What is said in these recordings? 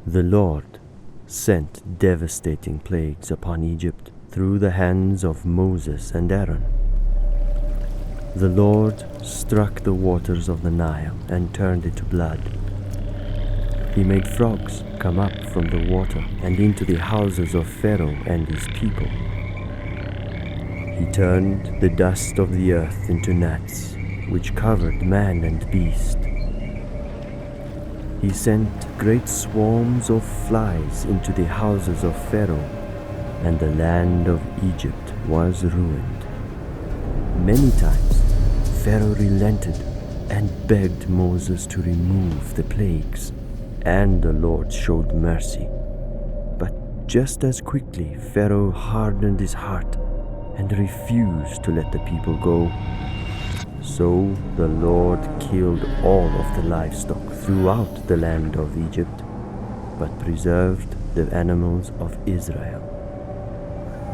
The Lord sent devastating plagues upon Egypt through the hands of Moses and Aaron. The Lord struck the waters of the Nile and turned it to blood. He made frogs come up from the water and into the houses of Pharaoh and his people. He turned the dust of the earth into gnats, which covered man and beast. He sent great swarms of flies into the houses of Pharaoh, and the land of Egypt was ruined. Many times Pharaoh relented and begged Moses to remove the plagues, and the Lord showed mercy. But just as quickly Pharaoh hardened his heart and refused to let the people go. So the Lord killed all of the livestock throughout the land of Egypt, but preserved the animals of Israel.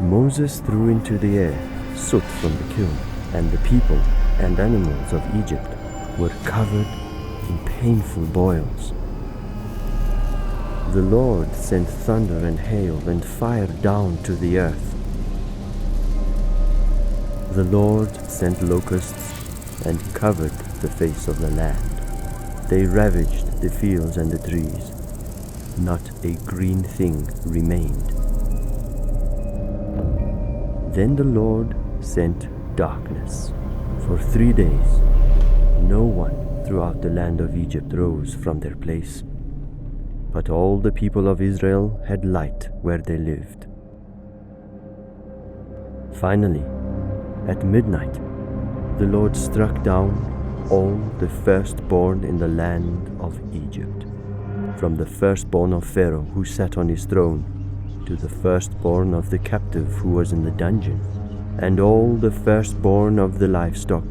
Moses threw into the air soot from the kiln, and the people and animals of Egypt were covered in painful boils. The Lord sent thunder and hail and fire down to the earth. The Lord sent locusts and covered the face of the land. They ravaged the fields and the trees. Not a green thing remained. Then the Lord sent darkness. For 3 days, no one throughout the land of Egypt rose from their place, but all the people of Israel had light where they lived. Finally, at midnight, the Lord struck down all the firstborn in the land of Egypt, from the firstborn of Pharaoh who sat on his throne, to the firstborn of the captive who was in the dungeon, and all the firstborn of the livestock.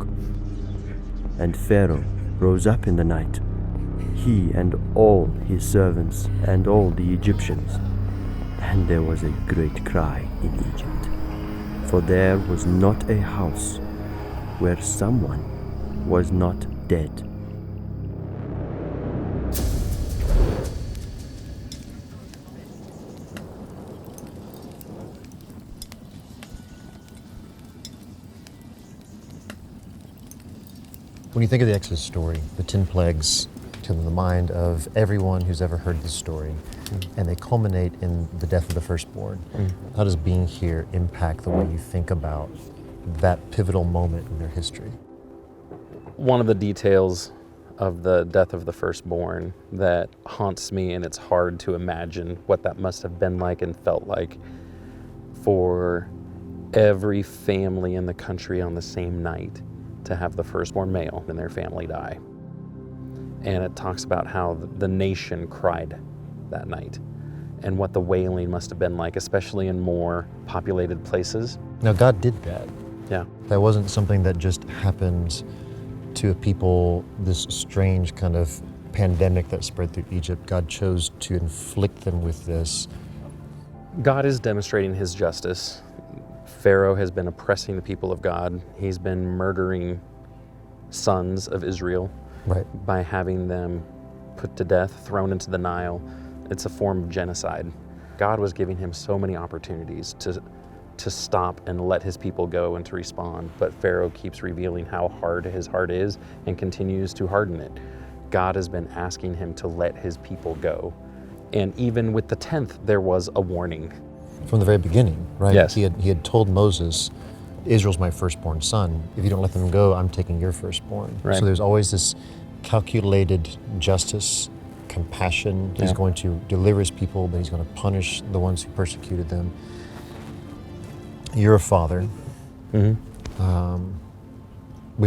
And Pharaoh rose up in the night, he and all his servants and all the Egyptians, and there was a great cry in Egypt, for there was not a house where someone was not dead. When you think of the Exodus story, the 10 plagues come to the mind of everyone who's ever heard this story, and they culminate in the death of the firstborn. How does being here impact the way you think about that pivotal moment in their history? One of the details of the death of the firstborn that haunts me, and it's hard to imagine what that must have been like and felt like for every family in the country on the same night to have the firstborn male in their family die. And it talks about how the nation cried that night and what the wailing must have been like, especially in more populated places. Now, God did that. Yeah. That wasn't something that just happened to a people, this strange kind of pandemic that spread through Egypt. God chose to inflict them with this. God is demonstrating his justice. Pharaoh has been oppressing the people of God. He's been murdering sons of Israel by having them put to death, thrown into the Nile. It's a form of genocide. God was giving him so many opportunities to stop and let his people go and to respond, but Pharaoh keeps revealing how hard his heart is and continues to harden it. God has been asking him to let his people go. And even with the 10th, there was a warning. From the very beginning, right? Yes. He had told Moses, Israel's my firstborn son. If you don't let them go, I'm taking your firstborn. Right. So there's always this calculated justice, compassion. He's going to deliver his people, but he's going to punish the ones who persecuted them. You're a father. We've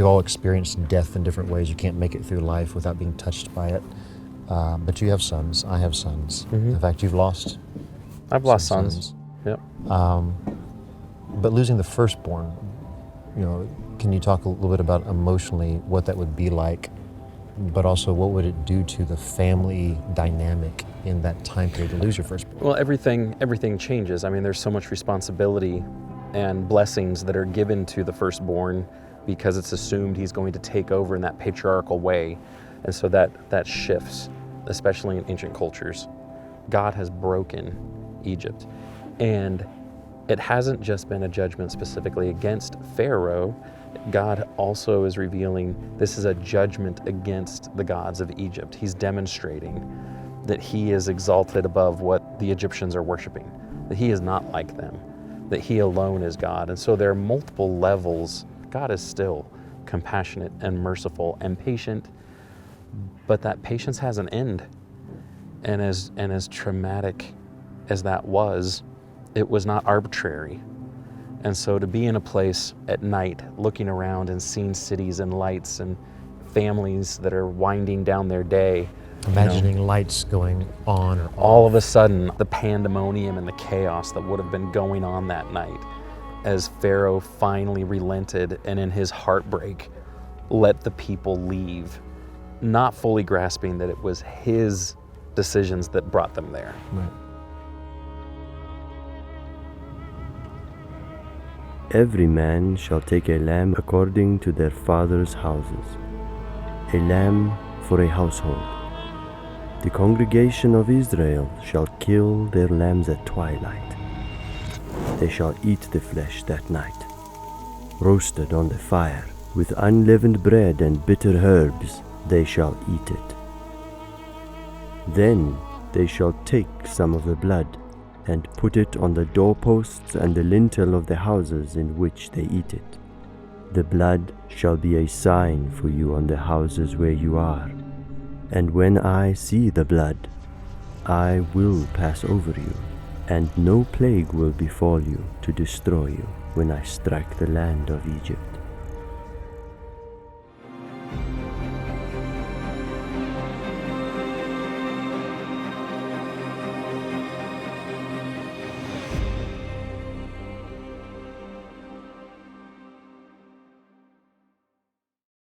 all experienced death in different ways. You can't make it through life without being touched by it. But you have sons. I have sons. In fact, you've lost. I've lost sons. Yep. But losing the firstborn, can you talk a little bit about emotionally what that would be like, but also what would it do to the family dynamic in that time period to lose your firstborn? Well, everything changes. I mean, there's so much responsibility and blessings that are given to the firstborn because it's assumed he's going to take over in that patriarchal way. And so that shifts, especially in ancient cultures. God has broken Egypt. And it hasn't just been a judgment specifically against Pharaoh. God also is revealing this is a judgment against the gods of Egypt. He's demonstrating that he is exalted above what the Egyptians are worshiping, that he is not like them, that he alone is God. And so there are multiple levels. God is still compassionate and merciful and patient, but that patience has an end. And as traumatic as that was, it was not arbitrary. And so to be in a place at night, looking around and seeing cities and lights and families that are winding down their day, imagining lights going on or off. All of a sudden, the pandemonium and the chaos that would have been going on that night, as Pharaoh finally relented and in his heartbreak let the people leave, not fully grasping that it was his decisions that brought them there. Right. Every man shall take a lamb according to their fathers' houses, a lamb for a household. The congregation of Israel shall kill their lambs at twilight. They shall eat the flesh that night, roasted on the fire, with unleavened bread and bitter herbs they shall eat it. Then they shall take some of the blood and put it on the doorposts and the lintel of the houses in which they eat it. The blood shall be a sign for you on the houses where you are. And when I see the blood, I will pass over you, and no plague will befall you to destroy you when I strike the land of Egypt.